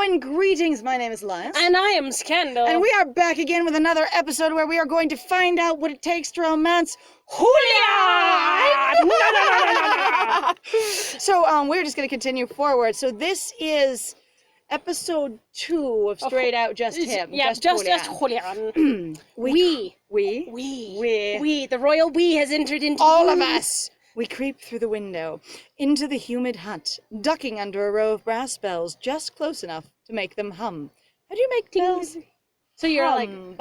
and greetings. My name is Linus. And I am Scandal. And we are back again with another episode where we are going to find out what it takes to romance Julian! So, we're just going to continue forward. So this is episode 2 of Straight Out Just Him. Yeah, just Julian. We, the royal we has entered into all of us. We creep through the window, into the humid hut, ducking under a row of brass bells just close enough to make them hum. How do you make bells So you're hum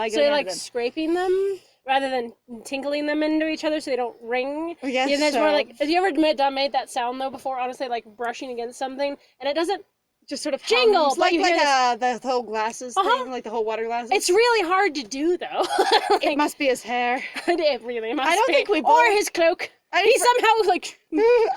scraping them rather than tinkling them into each other so they don't ring? Yes, yeah, that's more like, have you ever made that sound though before, honestly, like brushing against something, and it doesn't just sort of jingle, hums, like the whole glasses thing, like the whole water glasses. It's really hard to do though. Like, it must be his hair. It really must be. I don't think we both... Or his cloak. He somehow, like...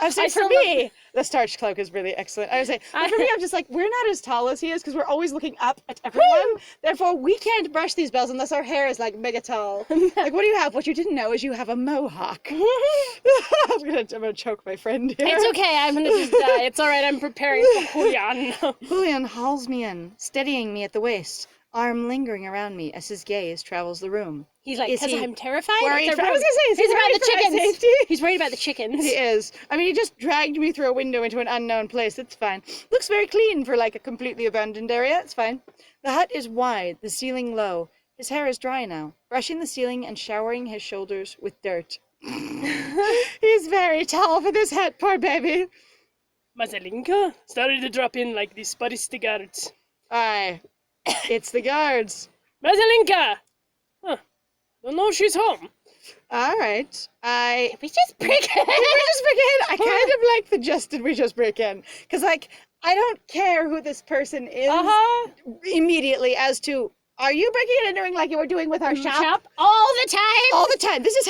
I say for me, the starch cloak is really excellent. I would say, but for me, I'm just like, we're not as tall as he is because we're always looking up at everyone. Therefore, we can't brush these bells unless our hair is, like, mega tall. Like, what do you have? What you didn't know is you have a mohawk. I'm gonna choke my friend here. It's okay. I'm gonna just die. It's all right. I'm preparing for Julian. Julian hauls me in, steadying me at the waist, arm lingering around me as his gaze travels the room. He's like, because I'm terrified? Worried I was going to say, he's about the chickens. Safety? He's worried about the chickens. He is. I mean, he just dragged me through a window into an unknown place. It's fine. Looks very clean for, like, a completely abandoned area. It's fine. The hut is wide, the ceiling low. His hair is dry now, brushing the ceiling and showering his shoulders with dirt. He's very tall for this hut, poor baby. Mazelinka started to drop in like these spuddy guards. Aye. It's the guards. Mazelinka! Huh. Don't know she's home. Alright. Did we just break in? Did we just break in? I kind of like the did we just break in? Because, like, I don't care who this person is immediately as to, are you breaking in and doing like you were doing with our shop? All the time? All the time. This is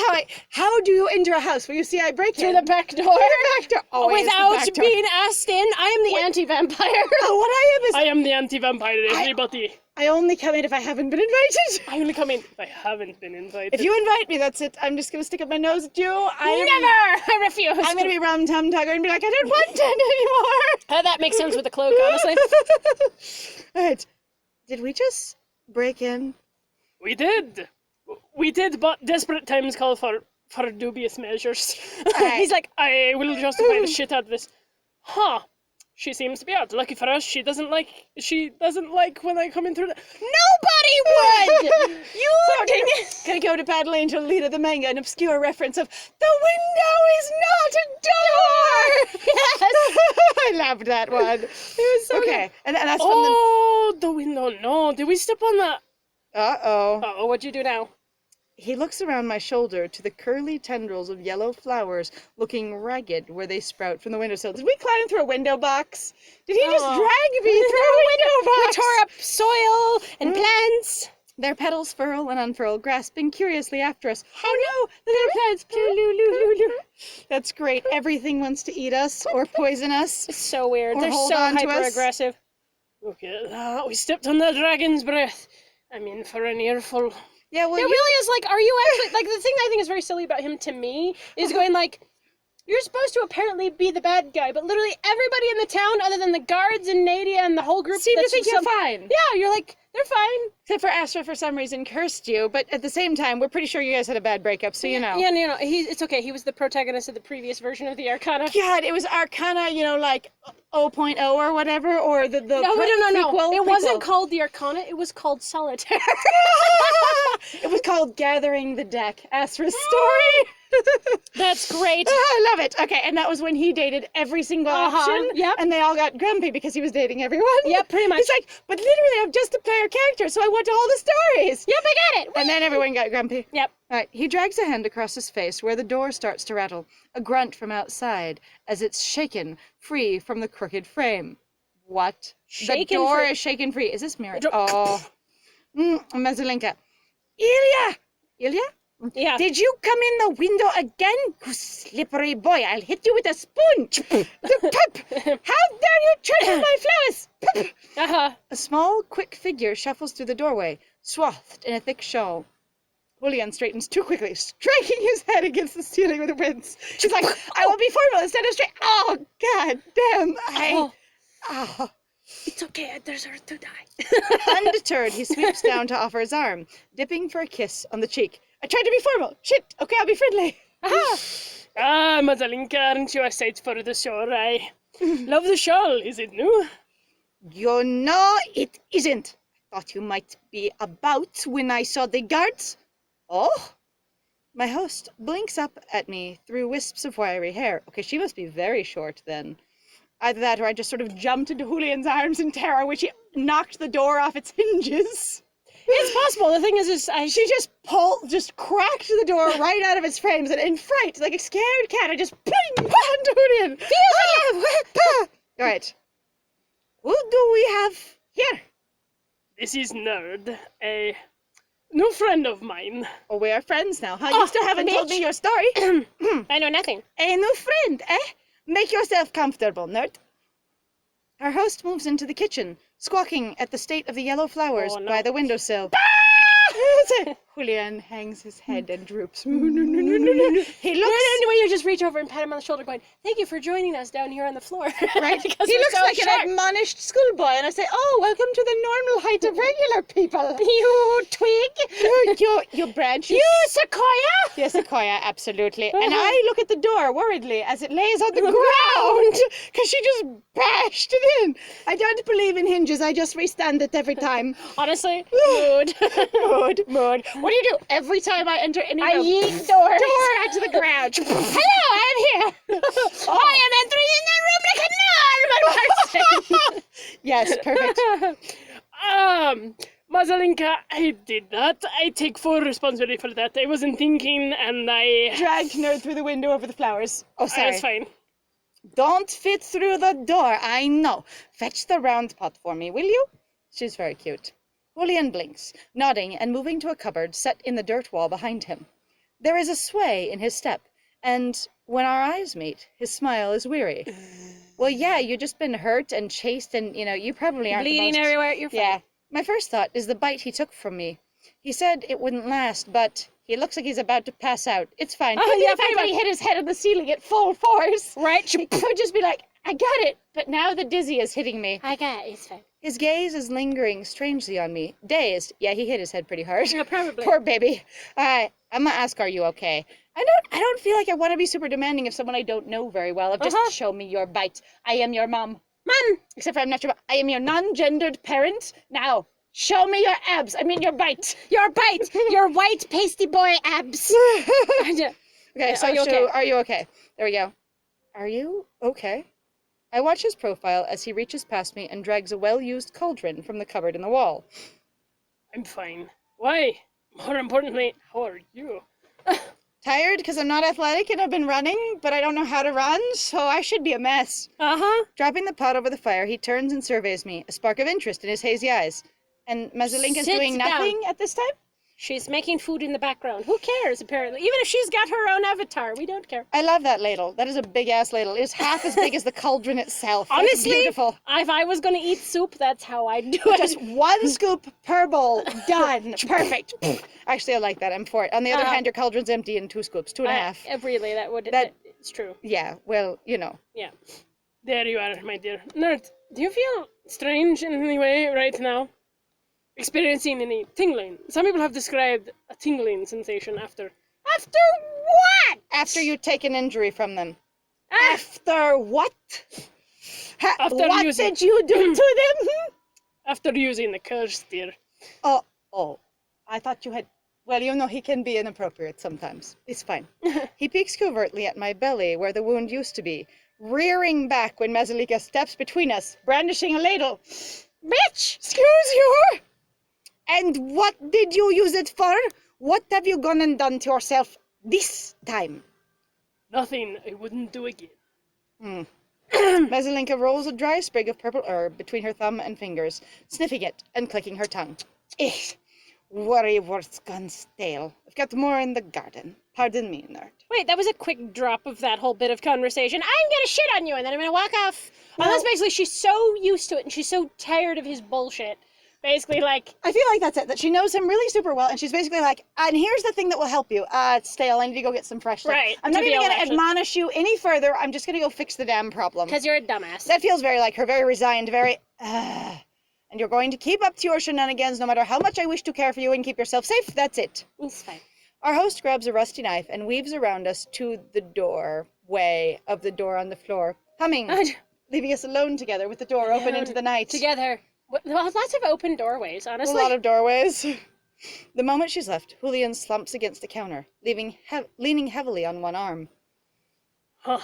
how do you enter a house where you see I break in? Through the back door? Through the back door. Always without the back door. being asked in? I am the anti-vampire. Oh, what I am is... I am the anti-vampire, everybody. I only come in if I haven't been invited. I only come in if I haven't been invited. If you invite me, that's it. I'm just going to stick up my nose at you. Never! I refuse. I'm going to be rum-tum-tugger and be like, I don't want it anymore. That makes sense with the cloak, honestly. Alright. Did we just break in? We did, but desperate times call for dubious measures. He's like, I will justify the shit out of this. Huh. She seems to be out. Lucky for us, she doesn't like when I come in through the... Nobody would! You Gonna go to Battle Angel Lita the manga, an obscure reference of, the window is not a door! Yes! I loved that one. It was so okay. And that's from the window, no. Did we step on that? Uh-oh. Uh-oh, what'd you do now? He looks around my shoulder to the curly tendrils of yellow flowers looking ragged where they sprout from the windowsill. Did we climb through a window box? Did he just drag me through a window box? We tore up soil and plants. Their petals furl and unfurl, grasping curiously after us. Oh no, the little plants. That's great. Everything wants to eat us or poison us. It's so weird. Or They're hold so on to us. hyper-aggressive. Okay, we stepped on the dragon's breath. I'm in for an earful. Yeah, well, It really is like, are you actually, like, the thing I think is very silly about him to me is going like, you're supposed to apparently be the bad guy, but literally everybody in the town other than the guards and Nadia and the whole group seem to think you're fine. Yeah, you're like, they're fine. Except for Astra for some reason cursed you, but at the same time, we're pretty sure you guys had a bad breakup, so you know. Yeah, it's okay. He was the protagonist of the previous version of the Arcana. God, it was Arcana, like 0.0 or whatever, or the No. prequel. It wasn't called the Arcana, it was called Solitaire. It was called Gathering the Deck, Astra's story. That's great. I love it. Okay, and that was when he dated every single option, Yep. and they all got grumpy because he was dating everyone. Yep, pretty much. He's like, but literally, I'm just a player character, so I want all the stories. Yep, I get it. And then everyone got grumpy. Yep. All right, he drags a hand across his face where the door starts to rattle, a grunt from outside as it's shaken free from the crooked frame. What? The door is shaken free. Is this mirror? Mazelinka. Ilya? Yeah. Did you come in the window again? You slippery boy, I'll hit you with a spoon. How dare you tread on my flowers? A small, quick figure shuffles through the doorway, swathed in a thick shawl. Julian straightens too quickly, striking his head against the ceiling with a wince. She's like, I will be formal instead of straight. Oh, god damn. It's okay, I deserve to die. Undeterred, he sweeps down to offer his arm, dipping for a kiss on the cheek. I tried to be formal. Shit. Okay, I'll be friendly. Aha! Ah, Mazalinka, aren't you a sight for the shore? I love the shawl. Is it new? You know it isn't. I thought you might be about when I saw the guards. Oh? My host blinks up at me through wisps of wiry hair. Okay, she must be very short then. Either that or I just sort of jumped into Julian's arms in terror, which he knocked the door off its hinges. It's possible. The thing is She just cracked the door right out of its frames, and in fright, like a scared cat, I just bang onto Julian. All right. Who do we have here? This is Nerd, a new friend of mine. Oh, we are friends now, huh? You still haven't told me your story. I know nothing. A new friend, eh? Make yourself comfortable, Nerd. Our host moves into the kitchen, squawking at the state of the yellow flowers by the windowsill. Julian hangs his head and droops. He looks... Anyway, you just reach over and pat him on the shoulder going, thank you for joining us down here on the floor. Right? He looks like an admonished schoolboy, and I say, oh, welcome to the normal height of regular people. You twig. You branch. You sequoia. Yes, sequoia, absolutely. And I look at the door worriedly as it lays on the ground, because she just bashed it in. I don't believe in hinges. I just restand it every time. Honestly, mood. Mood. What do you do every time I enter any room? I yeet doors. Door out to the ground. Hello, I'm here. I am entering in the room like a normal person. Yes, perfect. Mazalinka, I did that. I take full responsibility for that. I wasn't thinking, and I Dragged Nerd through the window over the flowers. Oh, sorry. That's fine. Don't fit through the door, I know. Fetch the round pot for me, will you? She's very cute. Julian blinks, nodding and moving to a cupboard set in the dirt wall behind him. There is a sway in his step, and when our eyes meet, his smile is weary. Well, yeah, you've just been hurt and chased, and, you probably aren't bleeding the most... everywhere. You're fine. Yeah. My first thought is the bite he took from me. He said it wouldn't last, but he looks like he's about to pass out. It's fine. Could be the fact that he hit his head on the ceiling at full force. Right? He could just be like, I got it, but now the dizzy is hitting me. I got it. It's fine. His gaze is lingering strangely on me. Dazed. Yeah, he hit his head pretty hard. Yeah, probably. Poor baby. I'm gonna ask, are you okay? I don't feel like I want to be super demanding of someone I don't know very well. Of just show me your bite. I am your mom. Mom! Except for I'm not your mom. I am your non-gendered parent. Now, show me your abs. I mean your bite. Your bite. Your white pasty boy abs. Okay, so are you okay? There we go. Are you okay? I watch his profile as he reaches past me and drags a well-used cauldron from the cupboard in the wall. I'm fine. Why? More importantly, how are you? Tired because I'm not athletic and I've been running, but I don't know how to run, so I should be a mess. Dropping the pot over the fire, he turns and surveys me, a spark of interest in his hazy eyes. And Mazalinka's doing nothing at this time? She's making food in the background. Who cares, apparently? Even if she's got her own avatar, we don't care. I love that ladle. That is a big-ass ladle. It is half as big as the cauldron itself. Honestly, it's beautiful. If I was going to eat soup, that's how I'd do it. Just one scoop per bowl. Done. Perfect. Actually, I like that. I'm for it. On the other hand, your cauldron's empty in 2 scoops. 2.5. Really, it's true. Yeah, well, Yeah. There you are, my dear. Nerd, do you feel strange in any way right now? Experiencing any tingling? Some people have described a tingling sensation after... After what? After you take an injury from them. After what? What did you do to them? After using the curse, dear. Oh, I thought you had... Well, he can be inappropriate sometimes. It's fine. He peeks covertly at my belly where the wound used to be, rearing back when Mazalika steps between us, brandishing a ladle. Bitch! Excuse you! And what did you use it for? What have you gone and done to yourself this time? Nothing I wouldn't do again. Mazalinka rolls a dry sprig of purple herb between her thumb and fingers, sniffing it and clicking her tongue. Worrywort's gone stale. I've got more in the garden. Pardon me, Nerd. Wait, that was a quick drop of that whole bit of conversation. I'm gonna shit on you and then I'm gonna walk off. Well, that's basically, she's so used to it and she's so tired of his bullshit Basically, like, I feel like that's it, that she knows him really super well, and she's basically like, and here's the thing that will help you. It's stale, I need to go get some fresh stuff. Right, I'm to not be even able going to to actually- admonish you any further, I'm just going to go fix the damn problem. because you're a dumbass. That feels very like her, very resigned, very, and you're going to keep up to your shenanigans no matter how much I wish to care for you and keep yourself safe, that's it. It's fine. Our host grabs a rusty knife and weaves around us to the doorway of the door on the floor, humming, leaving us alone together with the door open into the night. Together. Well, lots of open doorways, honestly. A lot of doorways. The moment she's left, Julian slumps against the counter, leaning heavily on one arm. Huh.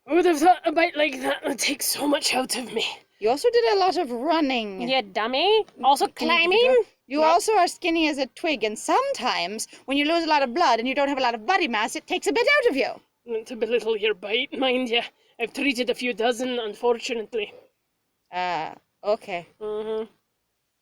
I would have thought a bite like that would take so much out of me. You also did a lot of running. You dummy. Also climbing. You also are skinny as a twig, and sometimes, when you lose a lot of blood and you don't have a lot of body mass, it takes a bit out of you. Not to belittle your bite, mind ya. I've treated a few dozen, unfortunately. Okay.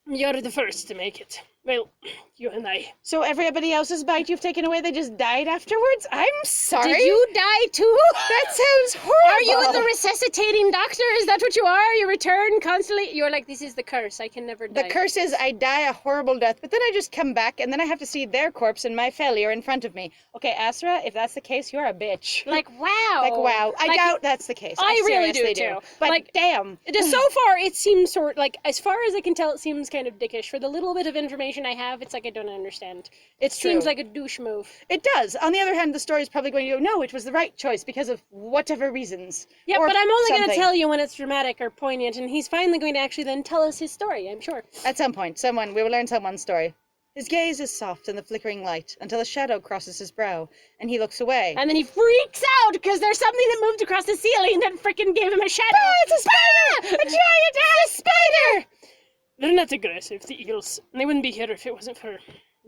You're the first to make it. Well, you and I. So everybody else's bite you've taken away, they just died afterwards? I'm sorry. Did you die too? That sounds horrible. Are you the resuscitating doctor? Is that what you are? You return constantly? You're like, this is the curse. I can never die. The curse is I die a horrible death, but then I just come back, and then I have to see their corpse and my failure in front of me. Okay, Asra, if that's the case, you're a bitch. Like, wow. Like, wow. I doubt that's the case. I really do, seriously too. But Like, damn. So far, it seems like, as far as I can tell, it seems kind of dickish. For the little bit of information I have, it's like I don't understand. It's true. Seems like a douche move. It does. On the other hand, the story is probably going to go, no, it was the right choice because of whatever reasons. Yeah, Or but I'm only going to something. tell you when it's dramatic or poignant, and he's finally going to actually then tell us his story, I'm sure. At some point, we will learn someone's story. His gaze is soft in the flickering light until a shadow crosses his brow, and he looks away. And then he freaks out because there's something that moved across the ceiling that freaking gave him a shadow. It's a spider! A giant ass spider! They're not aggressive, the eagles. And they wouldn't be here if it wasn't for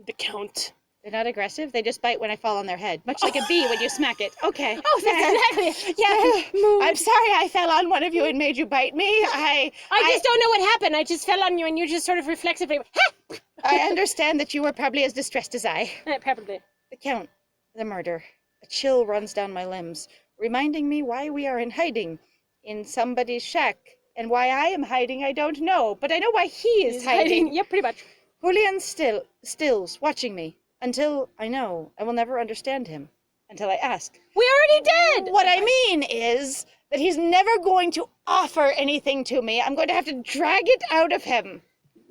the count. They're not aggressive. They just bite when I fall on their head, much like a bee when you smack it. Okay. Oh, that's exactly. Yeah. I'm sorry I fell on one of you and made you bite me. I just don't know what happened. I just fell on you and you just sort of reflexively went, ha! I understand that you were probably as distressed as I. Probably. The count, the murder. A chill runs down my limbs, reminding me why we are in hiding in somebody's shack. And why I am hiding, I don't know. But I know why he is hiding. Yep, pretty much. Julian stills, watching me. Until I know I will never understand him. Until I ask. We already did! What I mean is that he's never going to offer anything to me. I'm going to have to drag it out of him.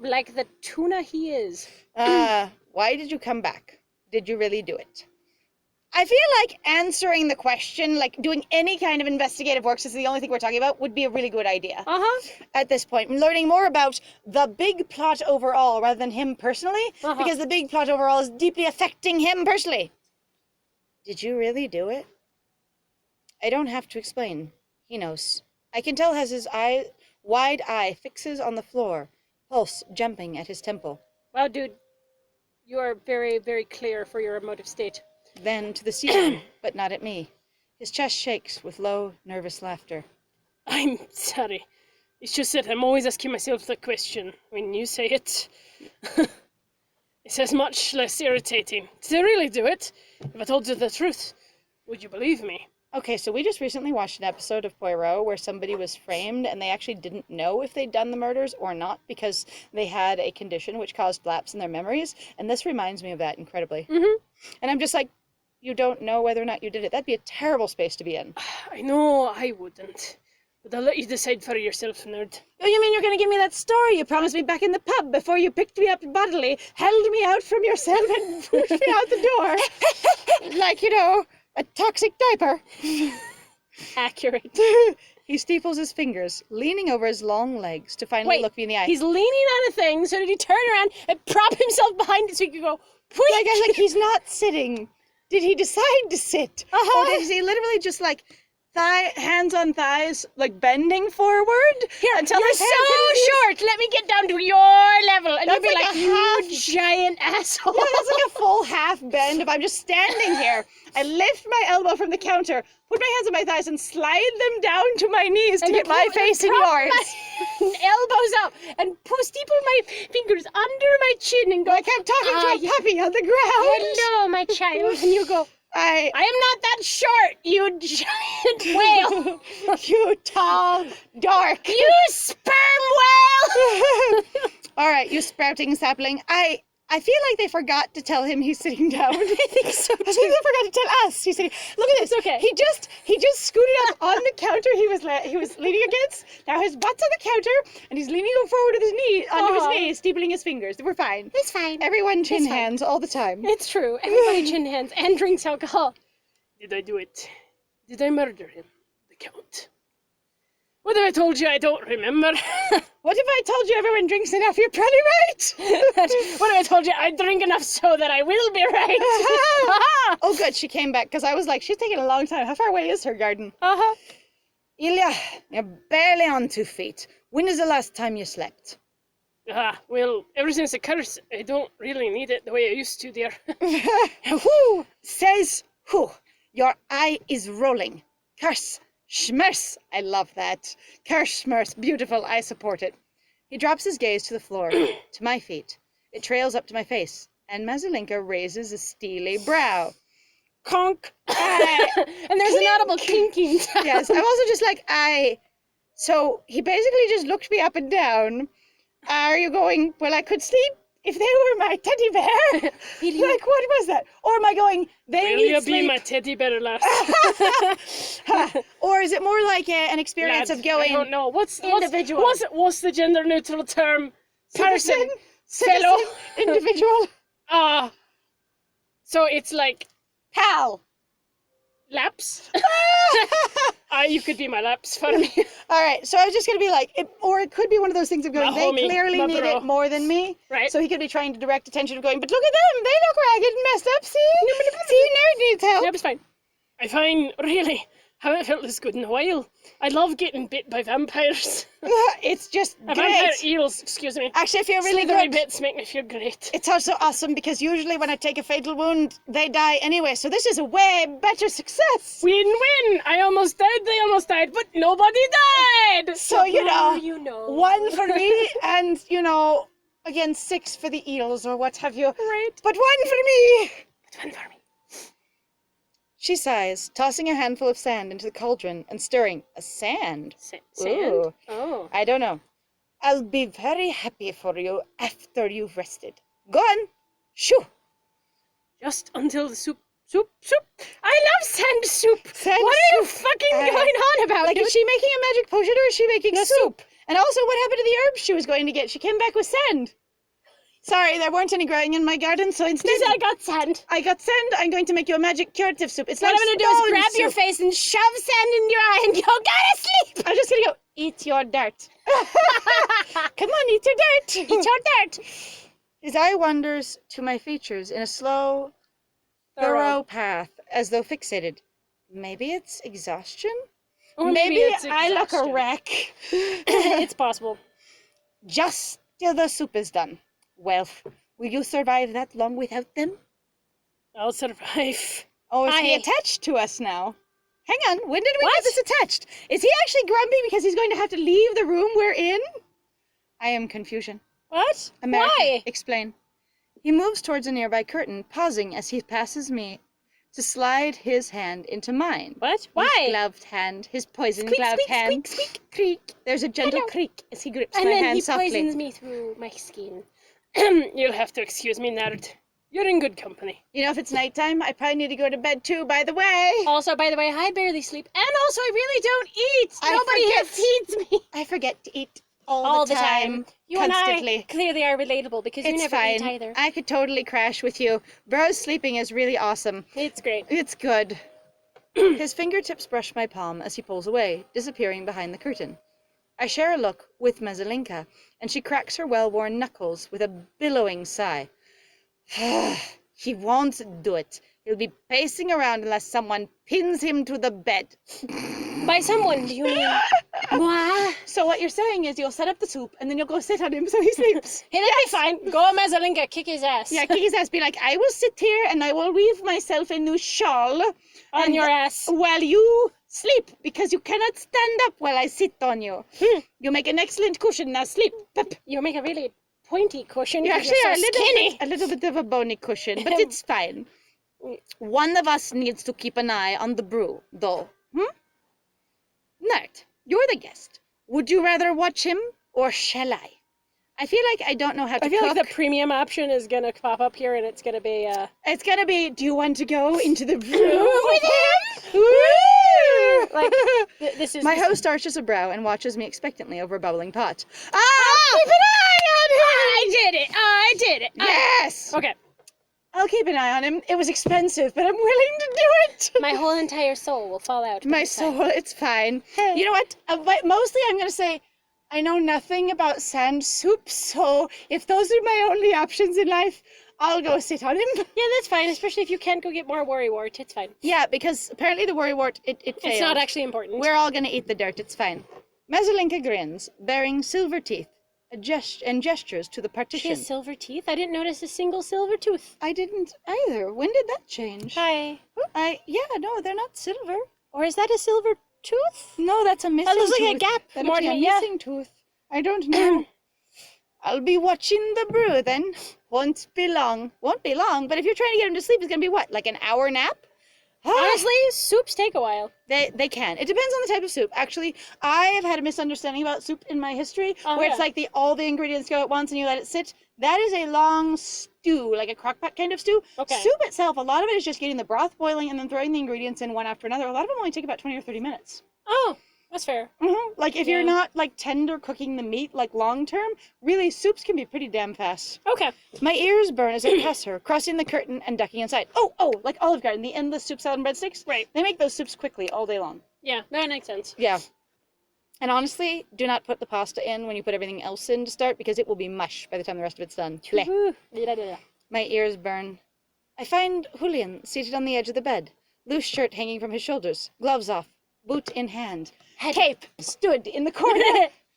Like the tuna he is. Why did you come back? Did you really do it? I feel like answering the question, like doing any kind of investigative work, since the only thing we're talking about, would be a really good idea. At this point, learning more about the big plot overall rather than him personally, because the big plot overall is deeply affecting him personally. Did you really do it? I don't have to explain. He knows. I can tell as his wide eye fixes on the floor, pulse jumping at his temple. Wow, dude, you are very, very clear for your emotive state. Then to the ceiling, but not at me. His chest shakes with low, nervous laughter. I'm sorry. It's just that I'm always asking myself the question when you say it. It's as much less irritating. Did I really do it? If I told you the truth, would you believe me? Okay, so we just recently watched an episode of Poirot where somebody was framed and they actually didn't know if they'd done the murders or not because they had a condition which caused lapse in their memories, and this reminds me of that incredibly. And I'm just like, you don't know whether or not you did it. That'd be a terrible space to be in. I know I wouldn't. But I'll let you decide for yourself, nerd. Oh, you mean you're going to give me that story you promised me back in the pub before you picked me up bodily, held me out from your cell and pushed me out the door? Like, a toxic diaper. Accurate. He steeples his fingers, leaning over his long legs to finally look me in the eye. He's leaning on a thing, so did he turn around and prop himself behind it so he could go, like he's not sitting. Did he decide to sit? Or is he literally just hands on thighs, bending forward? Here, until you're his hands so short. Let me get down to your level. And That's you'll be like a you half- giant asshole. Yeah, that's like a full half bend if I'm just standing here. I lift my elbow from the counter, put my hands on my thighs, and slide them down to my knees to get my face in yours. Elbows up and steeple my fingers under my chin and go, Like I'm talking to a puppy on the ground. hello, my child. And you go, I am not that short, you giant whale. You tall, dark. You sperm whale. right, you sprouting sapling. I feel like they forgot to tell him he's sitting down. I think so too. I think they forgot to tell us he's sitting. Look at this. It's okay. He just scooted up on the counter he was leaning against. Now his butt's on the counter, and he's leaning forward with his knee onto his knees, steepling his fingers. We're fine. It's fine. Everyone chin hands all the time. It's true. Everybody chin hands and drinks alcohol. Did I do it? Did I murder him? The Count. What if I told you I don't remember? What if I told you everyone drinks enough? You're probably right. What if I told you I drink enough so that I will be right? Oh, good. She came back because I was like, she's taking a long time. How far away is her garden? Ilya, you're barely on 2 feet. When is the last time you slept? Well, ever since the curse, I don't really need it the way I used to, dear. Who says who? Your eye is rolling. Curse. Schmerz. I love that. Curse, schmerz. Beautiful. I support it. He drops his gaze to the floor, to my feet. It trails up to my face, and Mazelinka raises a steely brow. Conk. And there's an audible kinking. Yes, I'm also just like, So he basically just looked me up and down. Are you going, well, I could sleep if they were my teddy bear. Like, what was that? Or am I going, they Will need you sleep? be my teddy bear, lass? Or is it more like an experience Lad, of going... I don't know. What's the gender neutral term? Person, fellow, individual, so it's like pal. laps. You could be my laps for me. All right, so I was just gonna be like, or it could be one of those things of going, My they homie, clearly my need bro. it more than me. Right. So he could be trying to direct attention of going, but look at them, they look ragged and messed up. See, nerd needs help. Yep, it's fine. I find really haven't felt this good in a while. I love getting bit by vampires. It's just great. Vampire eels, excuse me. Actually, I feel really Slithery good. bits make me feel great. It's also awesome because usually when I take a fatal wound, they die anyway. So this is a way better success. Win-win! I almost died, they almost died, but nobody died! So, you know, You know. 1 for me and, again, 6 for the eels or what have you. Right. But 1 for me. But one for me. She sighs, tossing a handful of sand into the cauldron and stirring. A sand? Sand? Ooh. Oh. I don't know. I'll be very happy for you after you've rested. Go on. Shoo. Just until the soup. I love sand soup! Sand What are you soup. fucking going on about? Like, dude? is she making a magic potion or is she making soup? And also, what happened to the herbs she was going to get? She came back with sand. Sorry, there weren't any growing in my garden, so instead... I got sand. I got sand. I'm going to make you a magic curative soup. It's What like I'm gonna do is stone grab your soup. face and shove sand in your eye and go, gotta sleep! I'm just gonna go, eat your dirt. Come on, eat your dirt. Eat your dirt. His eye wanders to my features in a slow, thorough path, as though fixated. Maybe it's exhaustion? Or Maybe it's I look a exhaustion. wreck. It's possible. Just till the soup is done. Well, will you survive that long without them? I'll survive. Oh, is he Aye. attached to us now? Hang on, when did we What? get this attached? Is he actually grumpy because he's going to have to leave the room we're in? I am confusion. What? America, Why? explain. He moves towards a nearby curtain, pausing as he passes me to slide his hand into mine. What? Why? His gloved hand, his poison Squeak, gloved squeak, hand. squeak, squeak. Creak. There's a gentle Hello. creak as he grips And my then hand he softly. poisons me through my skin. You'll have to excuse me, nerd. You're in good company. You know, if it's nighttime, I probably need to go to bed too, by the way. Also, by the way, I barely sleep. And also, I really don't eat. I Nobody here forget. feeds me. I forget to eat all All the time. You constantly. and I clearly are relatable because you It's never fine. eat either. I could totally crash with you. Bro's sleeping is really awesome. It's great. It's good. His fingertips brush my palm as he pulls away, disappearing behind the curtain. I share a look with Mazelinka, and she cracks her well-worn knuckles with a billowing sigh. He won't do it. He'll be pacing around unless someone pins him to the bed. By someone, do you mean moi? So what you're saying is you'll set up the soup, and then you'll go sit on him so he sleeps. Hey, that'd be fine. Go Mazalinka, kick his ass. Yeah, kick his ass. Be like, I will sit here and I will weave myself a new shawl On and your ass. while you sleep, because you cannot stand up while I sit on you. You make an excellent cushion. Now sleep. Pip. You make a really pointy cushion. You 'cause actually you're are so skinny. a little bit of a bony cushion, but it's fine. One of us needs to keep an eye on the brew, though. Nerd, you're the guest. Would you rather watch him, or shall I? I feel like I don't know how to I feel cook. like the premium option is gonna pop up here, and it's gonna be It's gonna be, do you want to go into the room with him? Woo! Like, this is My this- host arches a brow and watches me expectantly over a bubbling pot. Keep an eye on him! I did it. Yes! Okay. I'll keep an eye on him. It was expensive, but I'm willing to do it. My whole entire soul will fall out. My soul, it's fine. You know what? But mostly I'm going to say, I know nothing about sand soup, so if those are my only options in life, I'll go sit on him. Yeah, that's fine, especially if you can't go get more worrywart. It's fine. Yeah, because apparently the worrywart, it failed. It's not actually important. We're all going to eat the dirt, it's fine. Mesolinka grins, bearing silver teeth and gestures to the She partition. has silver teeth? I didn't notice a single silver tooth. I didn't either. When did that change? Hi. No, they're not silver. Or is that a silver tooth? No, that's a missing looks tooth. like a gap That more looks like than- a yeah. missing tooth. I don't know. I'll be watching the brew then. Won't be long, but if you're trying to get him to sleep, it's going to be what, like an hour nap? Honestly, soups take a while. They can. It depends on the type of soup. Actually, I have had a misunderstanding about soup in my history, where it's like all the ingredients go at once and you let it sit. That is a long stew, like a crock pot kind of stew. Okay. Soup itself, a lot of it is just getting the broth boiling and then throwing the ingredients in one after another. A lot of them only take about 20 or 30 minutes. Oh, that's fair. Like if you're not like tender cooking the meat like long term, really soups can be pretty damn fast. Okay. My ears burn as I pass her, crossing the curtain and ducking inside. Oh, like Olive Garden, the endless soup, salad, and breadsticks. Right. They make those soups quickly all day long. Yeah, that makes sense. Yeah. And honestly, do not put the pasta in when you put everything else in to start because it will be mush by the time the rest of it's done. Bleh. Woo. My ears burn. I find Julian seated on the edge of the bed, loose shirt hanging from his shoulders, gloves off, boot in hand. Cape stood in the corner.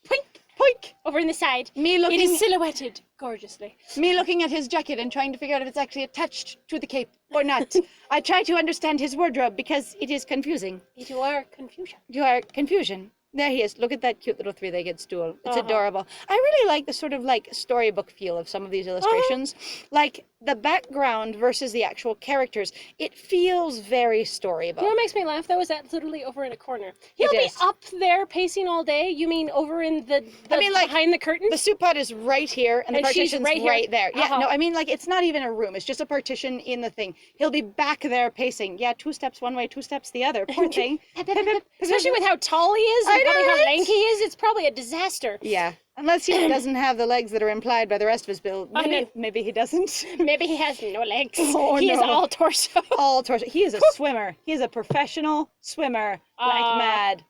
Poink, poink. Over in the side. Me It looking, is silhouetted gorgeously. me looking at his jacket and trying to figure out if it's actually attached to the cape or not. I try to understand his wardrobe because it is confusing. You are confusion. You are confusion. There he is. Look at that cute little three-legged stool. It's adorable. I really like the sort of like storybook feel of some of these illustrations. Like the background versus the actual characters. It feels very storybook. You know what makes me laugh though is that literally over in a corner. He'll be is. up there pacing all day. You mean over in the behind the curtain? The soup pot is right here and the And she's partition's right right, here. there. Yeah, Uh-huh. no, I mean like it's not even a room. It's just a partition in the thing. He'll be back there pacing. Yeah, 2 steps one way, 2 steps the other. Poor thing. Especially with how tall he is and I know, probably how right? lanky he is, it's probably a disaster. Yeah. Unless he doesn't have the legs that are implied by the rest of his build. I know. Maybe he doesn't. Maybe he has no legs. Oh, he is no. all torso. All torso. He is a swimmer. He is a professional swimmer. Like mad.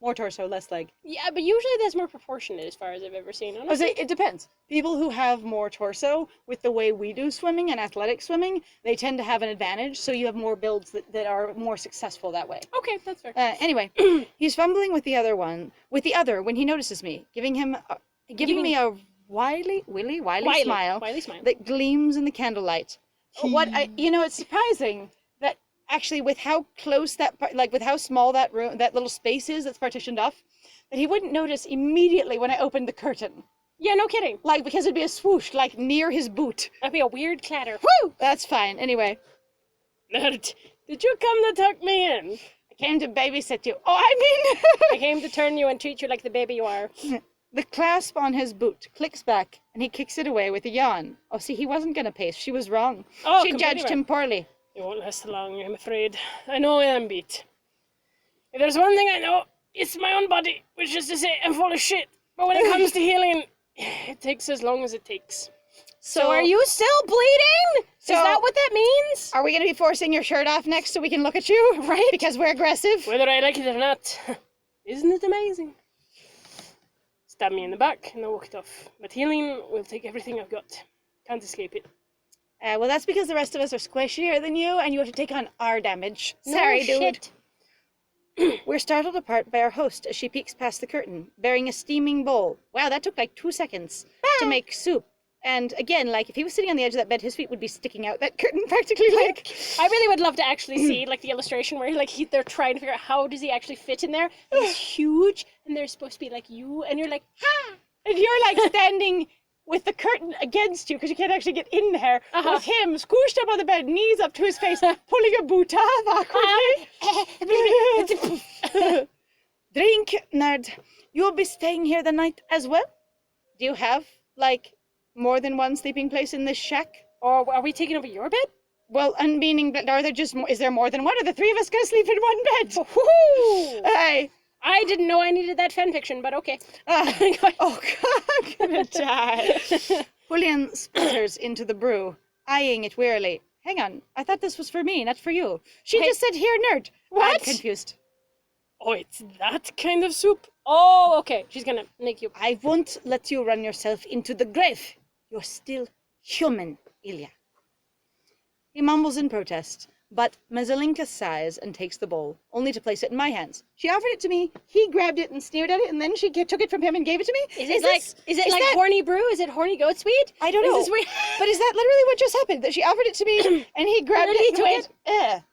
More torso, less leg. Yeah, but usually that's more proportionate as far as I've ever seen. I would Honestly. say it depends. People who have more torso with the way we do swimming and athletic swimming, they tend to have an advantage. So you have more builds that are more successful that way. Okay, that's fair. Anyway, he's fumbling with the other when he notices me, giving me a wily smile Wiley smile. that gleams in the candlelight. It's surprising that actually with how close with how small that room, that little space is that's partitioned off, that he wouldn't notice immediately when I opened the curtain. Yeah, no kidding. Like, because it'd be a swoosh, like near his boot. That'd be a weird clatter. Woo! That's fine. Anyway, Nerd, did you come to tuck me in? I came to babysit you. Oh, I I came to turn you and treat you like the baby you are. mean... The clasp on his boot clicks back, and he kicks it away with a yawn. Oh, see, he wasn't going to pace. She was wrong. Oh, She completely judged him poorly. It won't last long, I'm afraid. I know I am beat. If there's one thing I know, it's my own body, which is to say I'm full of shit. But when it comes to healing, it takes as long as it takes. So are you still bleeding? So- Is that what that means? Are we going to be forcing your shirt off next so we can look at you? Right. Because we're aggressive? Whether I like it or not. Isn't it amazing? Stabbed me in the back and I walked off. But healing will take everything I've got. Can't escape it. Well, that's because the rest of us are squishier than you, and you have to take on our damage. No Sorry, dude. shit. We're startled apart by our host as she peeks past the curtain, bearing a steaming bowl. Wow, that took like 2 seconds to make soup. And again, like, if he was sitting on the edge of that bed, his feet would be sticking out that curtain practically, like... I really would love to actually see like the illustration where they're trying to figure out how does he actually fit in there. He's huge, and they're supposed to be like you, and you're like, ha! And you're, like, standing with the curtain against you, because you can't actually get in there, with him squished up on the bed, knees up to his face, pulling a boot off awkwardly. Drink, nerd. You'll be staying here the night as well? Do you have like, more than one sleeping place in this shack? Or are we taking over your bed? Well, meaning, are there just more, is there more than one? Are the three of us gonna sleep in one bed? Woohoo! Hey! I didn't know I needed that fanfiction, but okay. Oh, God, I'm gonna die. Julian sputters into the brew, eyeing it wearily. Hang on, I thought this was for me, not for you. She just said, here, nerd. What? I'm confused. Oh, it's that kind of soup? Oh, okay. She's gonna make you. I won't let you run yourself into the grave. You're still human, Ilya. He mumbles in protest, but Mazelinka sighs and takes the bowl, only to place it in my hands. She offered it to me, he grabbed it and sneered at it, and then she took it from him and gave it to me? Is it like horny brew? Is it horny goat sweet? I don't know. Is this weird? But is that literally what just happened? That she offered it to me, and he grabbed And it he and took went, "Ugh."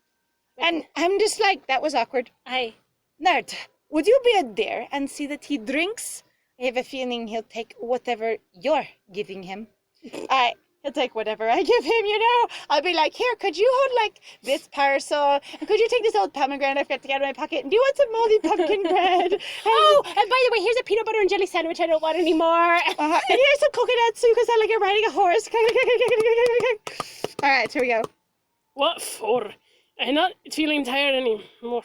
And I'm just like, that was awkward. Nerd, would you be a dear and see that he drinks? I have a feeling he'll take whatever you're giving him. He'll take whatever I give him, you know. I'll be like, here, could you hold, like, this parcel? And could you take this old pomegranate I forgot to get out of my pocket? And do you want some moldy pumpkin bread? Oh, and by the way, here's a peanut butter and jelly sandwich I don't want anymore. And here's some coconuts so you can sound like you're riding a horse. All right, here we go. What for? I'm not feeling tired anymore.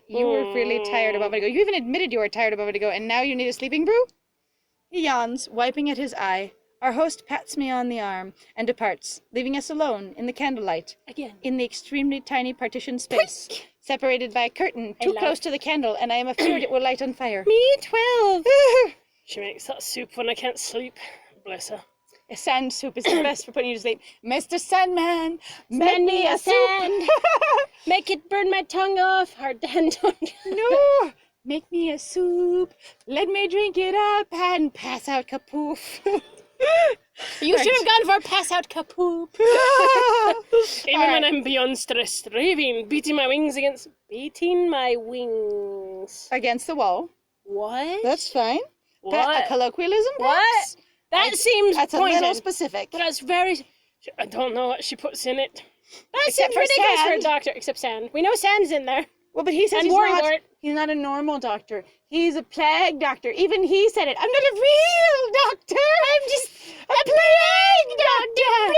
You were really tired a moment ago. You even admitted you were tired a moment ago, and now you need a sleeping brew? He yawns, wiping at his eye. Our host pats me on the arm and departs, leaving us alone in the candlelight. Again. In the extremely tiny partition space, separated by a curtain too close to the candle, and I am afraid it will light on fire. Me 12. She makes that soup when I can't sleep. Bless her. A sand soup is the best for putting you to sleep. Mr. Sandman, make Send me a sand. soup. Make it burn my tongue off. Hard to handle. No, make me a soup. Let me drink it up and pass out kapoof. You should have gone for pass out kapoop. Even when I'm beyond stress, raving, beating my wings. Against the wall. What? That's fine. What? A colloquialism, What? perhaps? That seems That's pointed. a little specific. But that's very... I don't know what she puts in it. That Except seems for ridiculous for a sand. doctor. Except sand. We know sand's in there. Well, but he says And worry not. wart. He's not a normal doctor. He's a plague doctor. Even he said it. I'm not a real doctor. I'm just a plague doctor.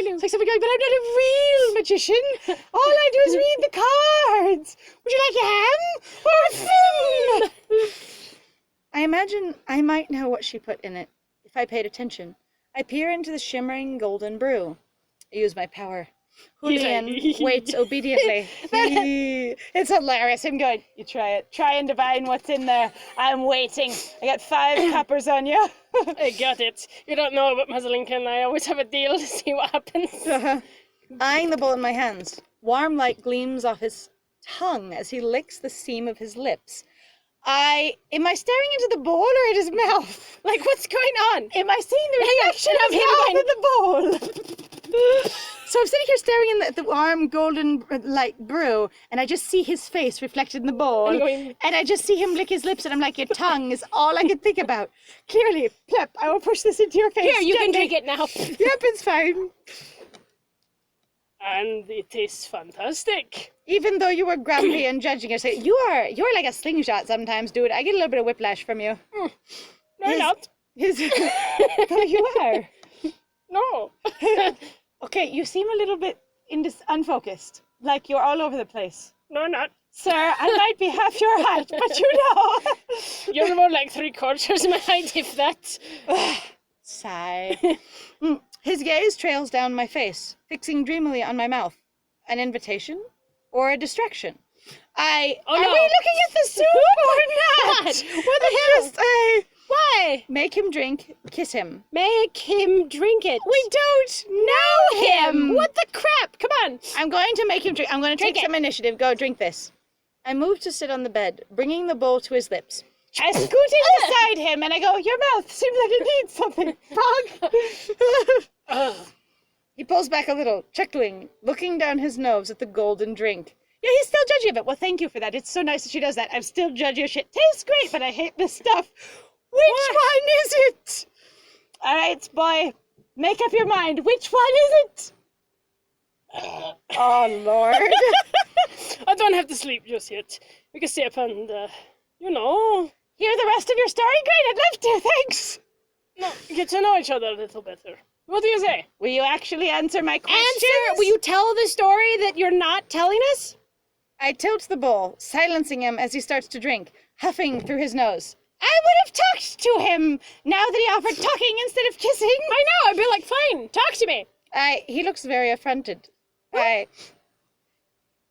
It's like something going, but I'm not a real magician. All I do is read the cards. Would you like a ham or a film? I imagine I might know what she put in it if I paid attention. I peer into the shimmering golden brew. I use my power. Julian waits obediently. It's hilarious. Him going, you try it. Try and divine what's in there. I'm waiting. I got 5 coppers on you. I got it. You don't know about Mazelinka and I always have a deal to see what happens. Eyeing the bowl in my hands, warm light gleams off his tongue as he licks the seam of his lips. Am I staring into the bowl or at his mouth? Like, what's going on? Am I seeing the reflection of him in the bowl? So I'm sitting here staring in the warm golden light brew, and I just see his face reflected in the bowl, and I just see him lick his lips, and I'm like, your tongue is all I can think about. Clearly, plep, I will push this into your face. Here, you can drink it now. Yep, it's fine. And it tastes fantastic. Even though you were grumpy and judging us, you're like a slingshot sometimes, dude. I get a little bit of whiplash from you. No, not. No, you are. No. Okay, you seem a little bit unfocused, like you're all over the place. No, not. Sir, I might be half your height, but you know. You're more like 3/4 my height, if that. Sigh. His gaze trails down my face, fixing dreamily on my mouth. An invitation? Or a distraction? Are we looking at the soup or not? What the hell? Why? Make him drink, kiss him. Make him drink it. We don't know him! What the crap? Come on. I'm going to make him drink. I'm going to take some initiative. Go, drink this. I move to sit on the bed, bringing the bowl to his lips. I scoot in beside him and I go, your mouth seems like it needs something. Frog. He pulls back a little, chuckling, looking down his nose at the golden drink. Yeah, he's still judgy of it. Well, thank you for that. It's so nice that she does that. I'm still judgy of shit. Tastes great, but I hate this stuff. Which one is it? All right, boy. Make up your mind. Which one is it? Oh, Lord. I don't have to sleep just yet. We can stay up and, Hear the rest of your story? Great, I'd love to. Thanks. No, get to know each other a little better. What do you say? Will you actually answer my question? Answer! Will you tell the story that you're not telling us? I tilt the bowl, silencing him as he starts to drink, huffing through his nose. I would have talked to him now that he offered talking instead of kissing. I know, I'd be like, fine, talk to me. He looks very affronted.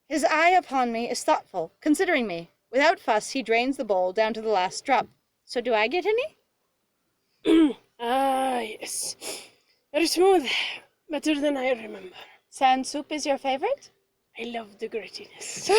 His eye upon me is thoughtful, considering me. Without fuss, he drains the bowl down to the last drop. So do I get any? Yes. Very smooth. Better than I remember. Sand soup is your favorite? I love the grittiness.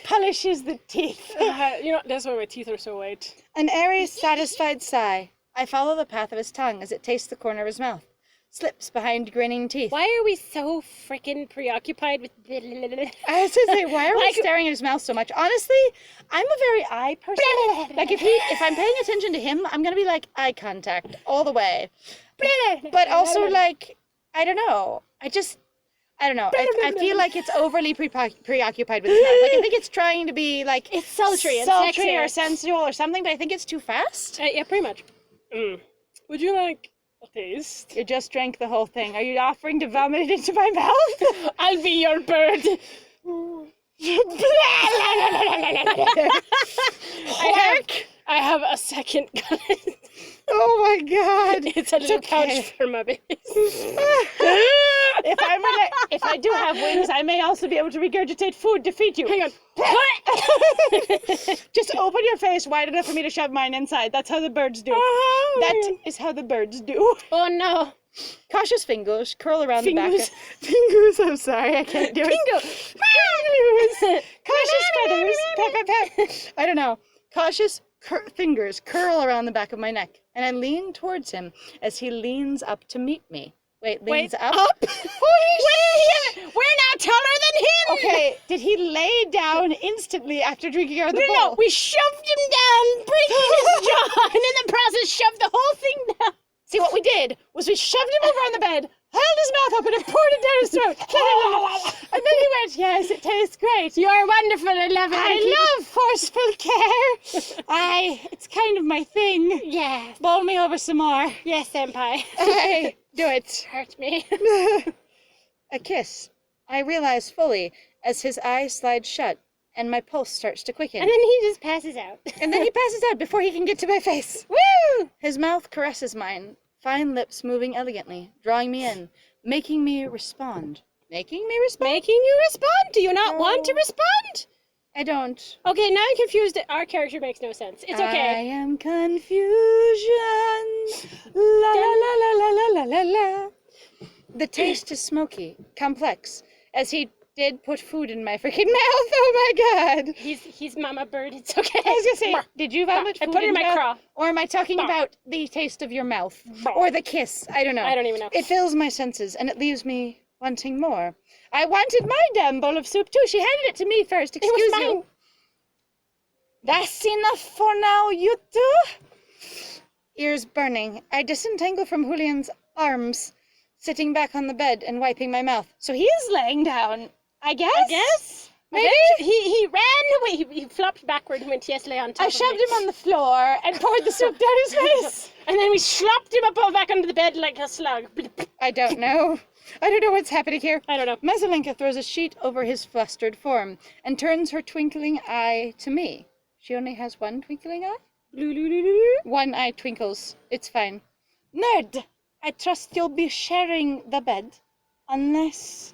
Polishes the teeth. That's why my teeth are so white. An airy, satisfied sigh. I follow the path of his tongue as it tastes the corner of his mouth. Slips behind grinning teeth. Why are we so freaking preoccupied with... I was gonna say, why are we staring at his mouth so much? Honestly, I'm a very eye person. Like, if I'm paying attention to him, I'm gonna be like, eye contact all the way. But also, like, I don't know. I don't know. I feel like it's overly preoccupied with his mouth. Like, I think it's trying to be, like... It's sultry and sultry sexy. or sensual or something, but I think it's too fast. Yeah, pretty much. Would you like a taste? You just drank the whole thing. Are you offering to vomit it into my mouth? I'll be your bird. I have a second gun. Oh my god. It's a little pouch for my babies. If I do have wings, I may also be able to regurgitate food to feed you. Hang on. Just open your face wide enough for me to shove mine inside. That's how the birds do. That is how the birds do. Oh no. Cautious fingers curl around the back. Fingers. Fingers, I'm sorry, I can't do it. Fingers. Cautious feathers. Pat, pat, pat. I don't know. Cautious fingers curl around the back of my neck, and I lean towards him as he leans up to meet me. Leans up? We're now taller than him! Okay, did he lay down instantly after drinking out of the bowl? No, we shoved him down, breaking his jaw, and in the process shoved the whole thing down. See, what we did was we shoved him over on the bed, held his mouth open, and poured it down his throat. And then he went, yes, it tastes great. You're wonderful, I love it. I love forceful care. It's kind of my thing. Yes. Bowl me over some more. Yes, senpai. Hey, do it. Hurt me. A kiss. I realize fully as his eyes slide shut and my pulse starts to quicken. And then he just passes out. And then he passes out before he can get to my face. Woo! His mouth caresses mine, fine lips moving elegantly, drawing me in, making me respond. Making me respond? Making you respond? Do you not want to respond? I don't. Okay, now I'm confused. Our character makes no sense. It's I okay. am confusion. La la la la la la la la la. The taste is smoky, complex, as he did put food in my freaking mouth. Oh my god. He's mama bird. It's okay. I was gonna say, did you vomit I food put it in my mouth? craw. Or am I talking about the taste of your mouth? Or the kiss? I don't know. I don't even know. It fills my senses, and it leaves me wanting more. I wanted my damn bowl of soup too. She handed it to me first. Excuse mine. you. That's enough for now, you two. Ears burning, I disentangle from Julian's arms, sitting back on the bed and wiping my mouth. So he is laying down, I guess? Maybe? He ran away. He flopped backward and went lay on top I of shoved me. him on the floor and poured the soup down his face. And then we slopped him back under the bed like a slug. I don't know. I don't know what's happening here. I don't know. Mesolinka throws a sheet over his flustered form and turns her twinkling eye to me. She only has one twinkling eye? One eye twinkles. It's fine. Nerd, I trust you'll be sharing the bed. Unless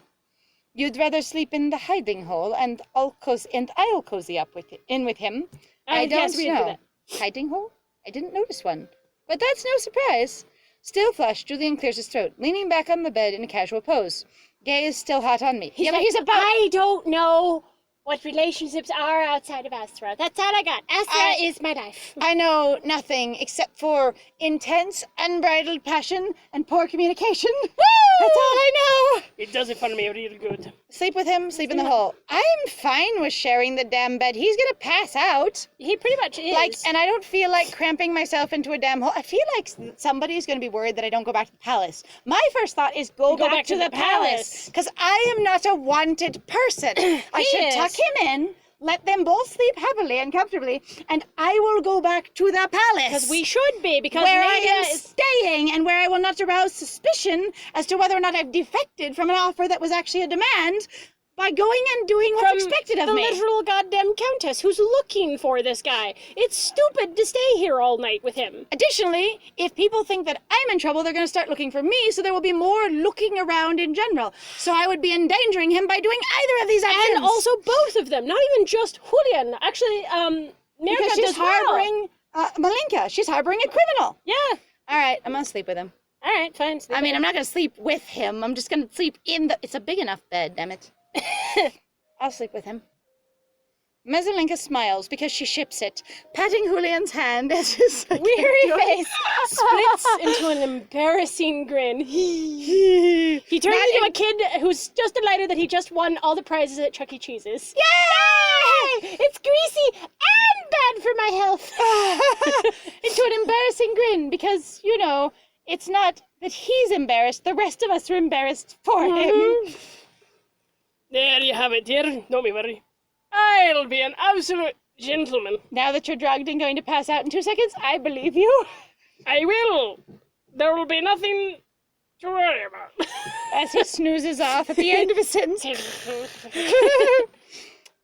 you'd rather sleep in the hiding hole and I'll cozy up with him. I don't yes, we did know. that. Hiding hole? I didn't notice one. But that's no surprise. Still flushed, Julian clears his throat, leaning back on the bed in a casual pose. Gaze still hot on me. I don't know what relationships are outside of Astra. That's all I got. Astra is my life. I know nothing except for intense, unbridled passion and poor communication. Woo! That's all I know. It does it for me real good. Sleep with him, sleep in the hole. I'm fine with sharing the damn bed. He's gonna pass out. He pretty much is. And I don't feel like cramping myself into a damn hole. I feel like somebody's gonna be worried that I don't go back to the palace. My first thought is go back to the palace. Because I am not a wanted person. I should tuck him in, let them both sleep happily and comfortably, and I will go back to the palace. Because we should be, because where I Nadia am is... staying, and where I will not arouse suspicion as to whether or not I've defected from an offer that was actually a demand by going and doing what's expected of the me. literal goddamn countess who's looking for this guy. It's stupid to stay here all night with him. Additionally, if people think that I'm in trouble, they're going to start looking for me, so there will be more looking around in general. So I would be endangering him by doing either of these actions. And also both of them, not even just Julian. Actually, Mirka because she's does well. harboring Malinka. She's harboring a criminal. Yeah. All right, I'm going to sleep with him. All right, fine. I mean, I'm not going to sleep with him. I'm just going to sleep in the... It's a big enough bed, damn it. I'll sleep with him. Mesolinka smiles because she ships it, patting Julian's hand as his weary face splits into an embarrassing grin. He turns into a kid who's just delighted that he just won all the prizes at Chuck E. Cheese's. Yay! It's greasy and bad for my health. Into an embarrassing grin because, you know, it's not that he's embarrassed. The rest of us are embarrassed for him. There you have it, dear. Don't be worried. I'll be an absolute gentleman. Now that you're drugged and going to pass out in 2 seconds, I believe you. I will. There will be nothing to worry about. As he snoozes off at the end of his sentence.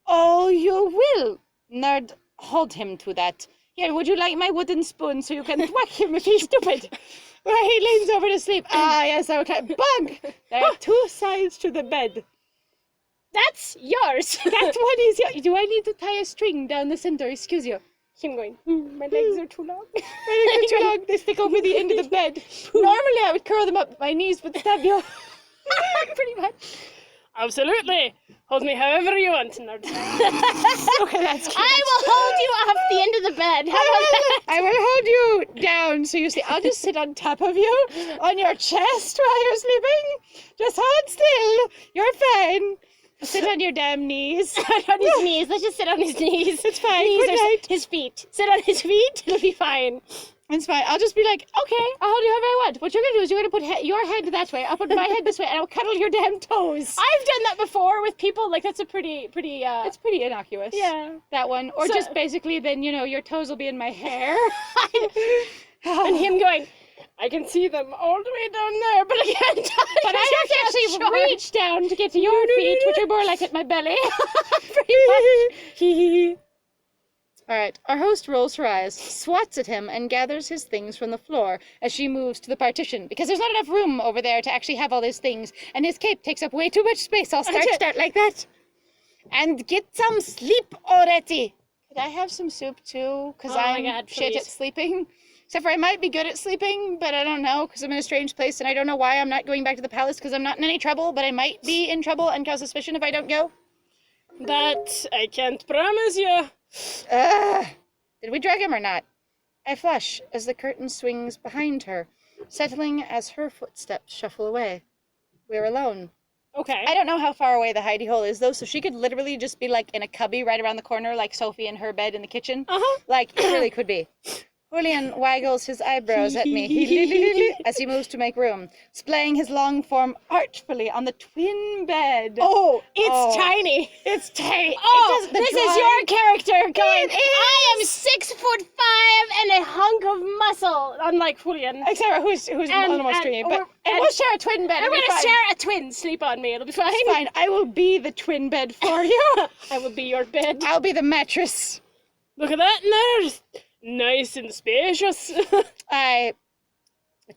Oh, you will. Nerd, hold him to that. Here, would you like my wooden spoon so you can whack him if he's stupid? Where he leans over to sleep. Ah, yes, okay. Bug! There are 2 sides to the bed. That's yours. That one is yours. Do I need to tie a string down the center? Excuse you. Him going, my legs are too long. My legs are too long. They stick over the end of the bed. Normally, I would curl them up at my knees, but stab you. Pretty much. Absolutely. Hold me however you want, nerd. Okay, that's cute. I will hold you off the end of the bed. How about that? I will hold you down so you see. I'll just sit on top of you, on your chest while you're sleeping. Just hold still. You're fine. Sit on your damn knees. Sit on his knees. Let's just sit on his knees. It's fine. Knees Good are night. his feet. Sit on his feet. It'll be fine. It's fine. I'll just be like, okay, I'll hold you however I want. What you're going to do is you're going to put your head that way. I'll put my head this way, and I'll cuddle your damn toes. I've done that before with people. Like, that's a pretty. It's pretty innocuous. Yeah. That one. Or So- just basically then, you know, your toes will be in my hair. And him going, I can see them all the way down there, but I can't touch. But I have to actually reach down to get to your feet, which are more like at my belly. Pretty much. All right, our host rolls her eyes, swats at him, and gathers his things from the floor as she moves to the partition, because there's not enough room over there to actually have all these things, and his cape takes up way too much space. I'll start like that. And get some sleep already. Could I have some soup too? Because I'm shit at sleeping. Except for I might be good at sleeping, but I don't know, because I'm in a strange place, and I don't know why I'm not going back to the palace, because I'm not in any trouble, but I might be in trouble and cause suspicion if I don't go. That I can't promise you. Did we drag him or not? I flush as the curtain swings behind her, settling as her footsteps shuffle away. We're alone. Okay. I don't know how far away the hidey hole is, though, so she could literally just be, like, in a cubby right around the corner, like Sophie in her bed in the kitchen. Like, it really could be. Julian waggles his eyebrows at me as he moves to make room, splaying his long form artfully on the twin bed. Oh, it's tiny. It's tiny. Oh, this is your character going, I am 6'5" and a hunk of muscle, unlike Julian. Except for who's on the most dreamy, but we'll share a twin bed. I'm going to share a twin sleep on me. It'll be fine. It's fine. I will be the twin bed for you. I will be your bed. I'll be the mattress. Look at that, nerd. Nice and spacious. I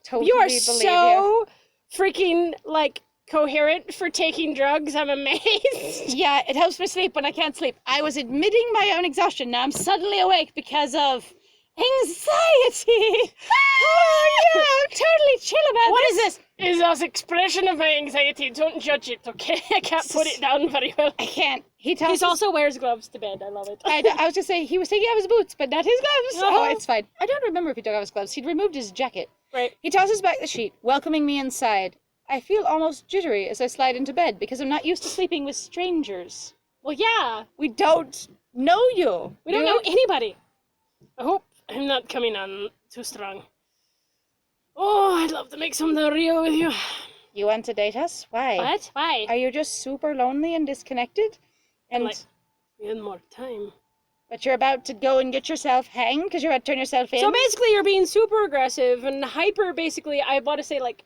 totally You are believe so freaking, like, coherent for taking drugs. I'm amazed. Yeah, it helps me sleep when I can't sleep. I was admitting my own exhaustion. Now I'm suddenly awake because of anxiety. Oh, yeah, I'm totally chill about What this. is this? Is this expression of my anxiety? Don't judge it, okay? I can't put it down very well. I can't. He also wears gloves to bed. I love it. I was just saying, he was taking off his boots, but not his gloves. Oh, it's fine. I don't remember if he took off his gloves. He'd removed his jacket. Right. He tosses back the sheet, welcoming me inside. I feel almost jittery as I slide into bed because I'm not used to sleeping with strangers. Well, yeah. We don't know you. We don't know anybody. I hope I'm not coming on too strong. Oh, I'd love to make something real with you. You want to date us? Why? What? Why? Are you just super lonely and disconnected? And Like We had more time. But you're about to go and get yourself hanged because you're about to turn yourself in? So basically, you're being super aggressive and hyper. Basically, I want to say like,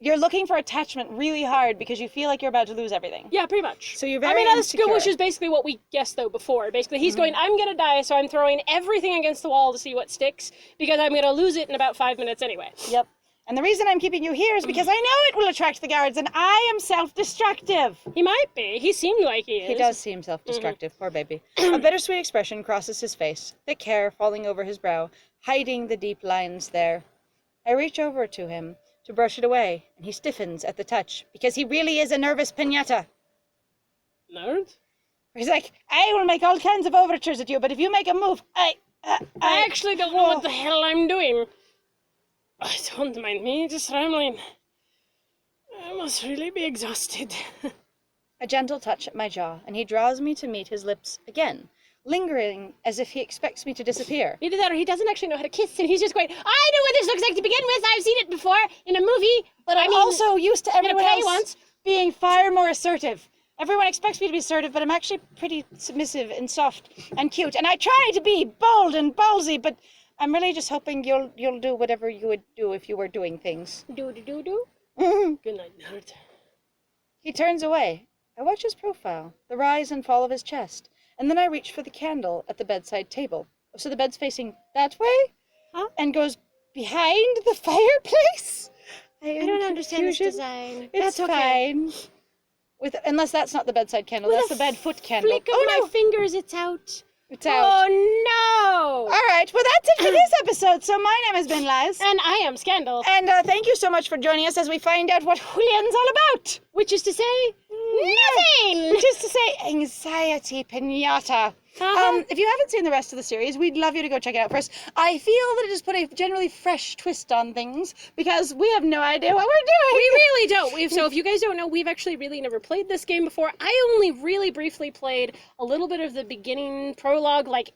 You're looking for attachment really hard because you feel like you're about to lose everything. yeah, pretty much. So you're very that's insecure. which is basically what we guessed though before. Basically, he's going, I'm gonna die, so I'm throwing everything against the wall to see what sticks because I'm gonna lose it in about 5 minutes anyway. Yep. And the reason I'm keeping you here is because I know it will attract the guards, and I am self-destructive. He might be. He seemed like he is. He does seem self-destructive, poor baby. A bittersweet expression crosses his face, thick hair falling over his brow, hiding the deep lines there. I reach over to him to brush it away, and he stiffens at the touch, because he really is a nervous piñata. Nerd? He's like, I will make all kinds of overtures at you, but if you make a move, I actually don't know what the hell I'm doing. Don't mind me, just rambling. I must really be exhausted. A gentle touch at my jaw, and he draws me to meet his lips again, lingering as if he expects me to disappear. Either that or he doesn't actually know how to kiss, and he's just going, I know what this looks like to begin with. I've seen it before in a movie. But I'm also used to everyone play else once. being far more assertive. Everyone expects me to be assertive, but I'm actually pretty submissive and soft and cute. And I try to be bold and ballsy, but I'm really just hoping you'll do whatever you would do if you were doing things. Do. Good night, nerd. He turns away. I watch his profile, the rise and fall of his chest, and then I reach for the candle at the bedside table. So the bed's facing that way? Huh? And goes behind the fireplace? I don't understand this design. It's That's okay. fine. Unless that's not the bedside candle, With that's the a bed foot candle. Flick of my fingers, it's out. It's out. Oh no! All right, well that's it for this episode. So my name has been Liz. And I am Scandal. And thank you so much for joining us as we find out what Julian's all about. Which is to say, nothing! Which is to say, anxiety pinata. If you haven't seen the rest of the series, we'd love you to go check it out first. I feel that it has put a generally fresh twist on things because we have no idea what we're doing. We really don't. So if you guys don't know, we've actually really never played this game before. I only really briefly played a little bit of the beginning prologue, like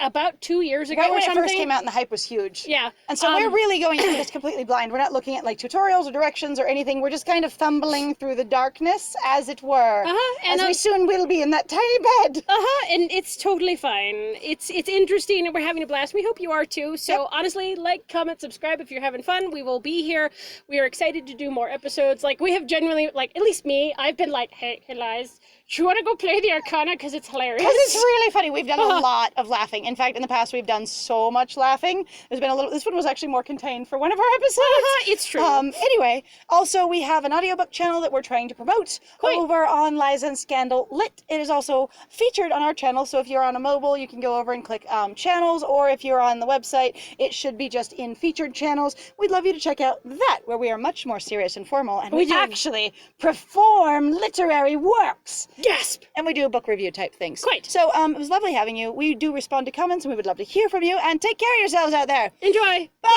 about 2 years ago Right or when something. it first came out and the hype was huge. Yeah. And so we're really going through this completely blind. We're not looking at like tutorials or directions or anything. We're just kind of fumbling through the darkness, as it were. And as we soon will be in that tiny bed. And it's totally fine. It's interesting and we're having a blast. We hope you are too. So honestly, like, comment, subscribe if you're having fun. We will be here. We are excited to do more episodes. Like, we have genuinely, like, at least me, I've been like, hey Liz, do you want to go play the Arcana? Because it's hilarious. Because it's really funny. We've done a lot of laughing. In fact, in the past, we've done so much laughing. There's been this one was actually more contained for one of our episodes. It's true. Anyway, also, we have an audiobook channel that we're trying to promote over on Liza and Scandal Lit. It is also featured on our channel, so if you're on a mobile, you can go over and click channels, or if you're on the website, it should be just in featured channels. We'd love you to check out that, where we are much more serious and formal, and we actually perform literary works. Gasp! And we do book review type things. Quite. So it was lovely having you. We do respond to comments, and we would love to hear from you. And take care of yourselves out there. Enjoy! Bye!